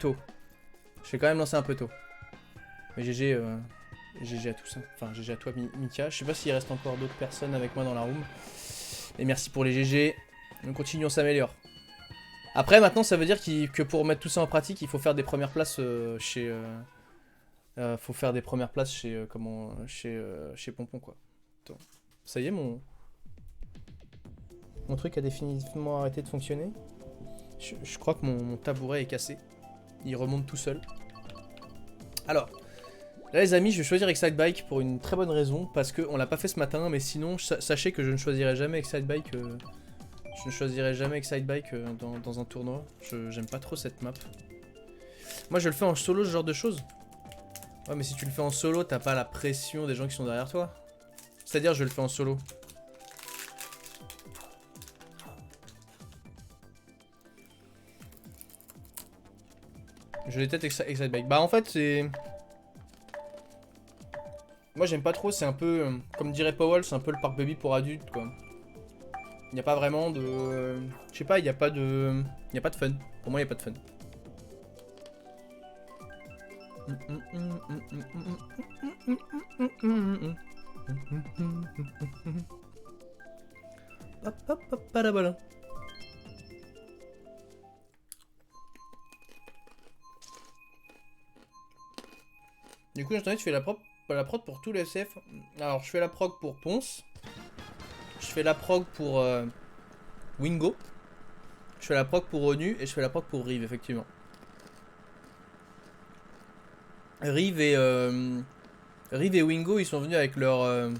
tôt. Je vais quand même lancer un peu tôt. Mais GG, GG à tous. Hein. Enfin, GG à toi, Mika. Je sais pas s'il reste encore d'autres personnes avec moi dans la room. Et merci pour les GG. On continue, on s'améliore. Après, maintenant, ça veut dire que pour mettre tout ça en pratique, il faut faire des premières places chez... faut faire des premières places chez... chez Pompon, quoi. Attends. Ça y est, mon truc a définitivement arrêté de fonctionner. Je crois que mon tabouret est cassé. Il remonte tout seul. Alors, là les amis, je vais choisir Excitebike pour une très bonne raison. Parce qu'on l'a pas fait ce matin, mais sinon, sachez que je ne choisirai jamais Excitebike. Je ne choisirai jamais Excitebike dans un tournoi. J'aime pas trop cette map. Moi je le fais en solo, ce genre de choses. Ouais, mais si tu le fais en solo, t'as pas la pression des gens qui sont derrière toi. C'est-à-dire, je le fais en solo. Je déteste Excitebike. Bah en fait c'est... Moi j'aime pas trop, c'est un peu... Comme dirait Powell, c'est un peu le parc baby pour adultes quoi. Il n'y a pas vraiment de... Je sais pas, il n'y a pas de... Il n'y a pas de fun. Pour moi il n'y a pas de fun. Hop hop hop, pas la balle. Du coup, je fais la prod pour tous les SF. Alors, je fais la prog pour Ponce. Je fais la prog pour Wingo. Je fais la prog pour ONU et je fais la prog pour Rive, effectivement. Rive et Wingo, ils sont venus avec leur...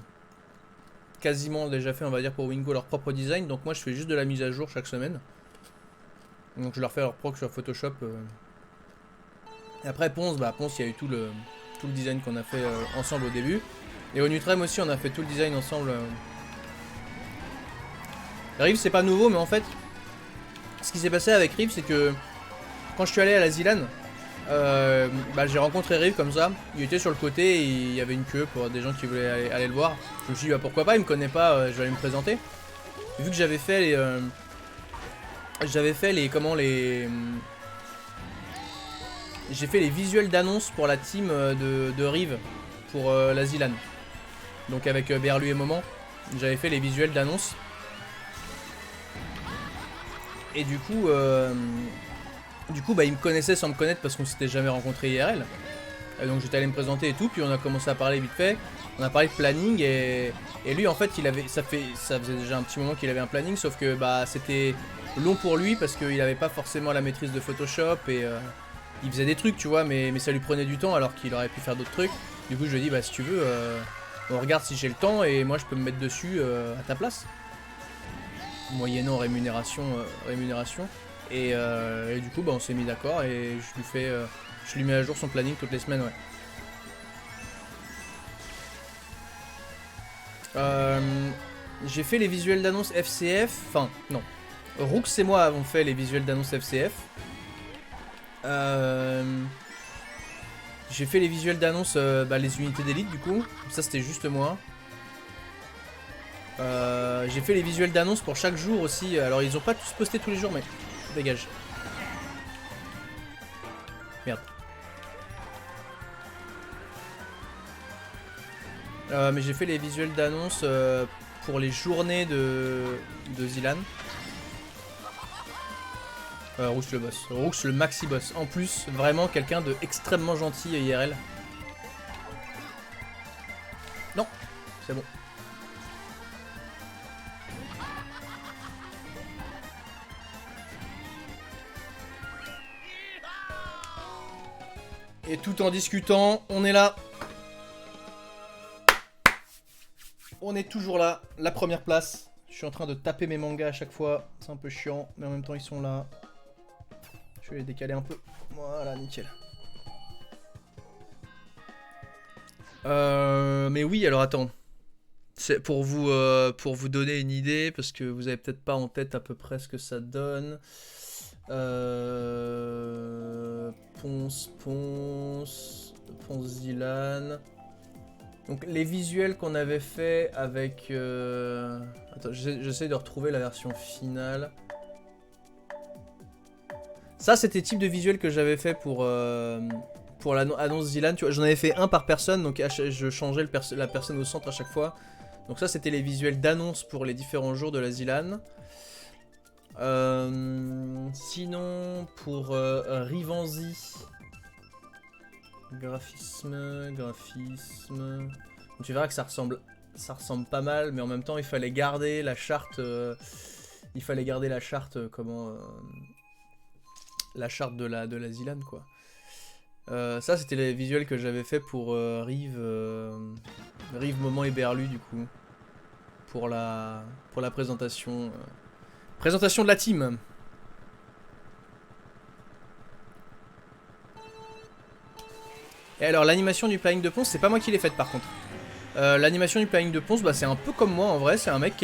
quasiment déjà fait, on va dire, pour Wingo, leur propre design. Donc moi, je fais juste de la mise à jour chaque semaine. Donc je leur fais leur prog sur Photoshop. Et après, Ponce, bah Ponce, il y a eu tout le design qu'on a fait ensemble au début. Et au Nutrem aussi, on a fait tout le design ensemble. Rive, c'est pas nouveau, mais en fait, ce qui s'est passé avec Rive, c'est que quand je suis allé à la Zilan, bah, j'ai rencontré Rive comme ça. Il était sur le côté et il y avait une queue pour des gens qui voulaient aller le voir. Je me suis dit, bah, pourquoi pas, il me connaît pas, je vais aller me présenter. Et vu que j'avais fait les. J'ai fait les visuels d'annonce pour la team de Rive pour la Zilan. Donc avec Berlu et Moment, j'avais fait les visuels d'annonce. Et du coup, bah, ils me connaissaient sans me connaître parce qu'on s'était jamais rencontré IRL. Et donc j'étais allé me présenter et tout, puis on a commencé à parler vite fait. On a parlé de planning et lui en fait ça faisait déjà un petit moment qu'il avait un planning, sauf que bah c'était long pour lui parce qu'il avait pas forcément la maîtrise de Photoshop et il faisait des trucs tu vois, mais ça lui prenait du temps alors qu'il aurait pu faire d'autres trucs. Du coup je lui ai dit bah si tu veux, on regarde si j'ai le temps et moi je peux me mettre dessus à ta place. Moyennant rémunération. Et du coup bah on s'est mis d'accord et je lui mets à jour son planning toutes les semaines, ouais. J'ai fait les visuels d'annonce FCF. Enfin, non. Rooks et moi avons fait les visuels d'annonce FCF. J'ai fait les visuels d'annonce, bah, les unités d'élite du coup. Ça c'était juste moi. J'ai fait les visuels d'annonce pour chaque jour aussi. Alors ils ont pas tous posté tous les jours, mais dégage. Merde. Mais j'ai fait les visuels d'annonce pour les journées de Zilan. Rooks le boss. Rooks le maxi boss. En plus, vraiment quelqu'un de extrêmement gentil IRL. Non, c'est bon. Et tout en discutant, on est là. On est toujours là, la première place. Je suis en train de taper mes mangas à chaque fois. C'est un peu chiant, mais en même temps ils sont là. Je vais les décaler un peu. Voilà, nickel. Mais oui, alors attends. C'est pour vous donner une idée, parce que vous avez peut-être pas en tête à peu près ce que ça donne. Ponce Zilan. Donc les visuels qu'on avait fait avec... Attends, j'essaie de retrouver la version finale. Ça, c'était le type de visuel que j'avais fait pour l'annonce Zilan. Tu vois, j'en avais fait un par personne, donc je changeais la personne au centre à chaque fois. Donc ça, c'était les visuels d'annonce pour les différents jours de la Zilan. Sinon, pour Rivanzi, graphisme. Tu verras que ça ressemble pas mal, mais en même temps, il fallait garder la charte. La charte de la Zilan, quoi. Ça, c'était les visuels que j'avais fait pour Rive Moment et Berlu, du coup. Pour la présentation. Présentation de la team. Et alors, l'animation du planning de Ponce, c'est pas moi qui l'ai faite par contre. L'animation du planning de Ponce, bah, c'est un peu comme moi en vrai. C'est un mec qui a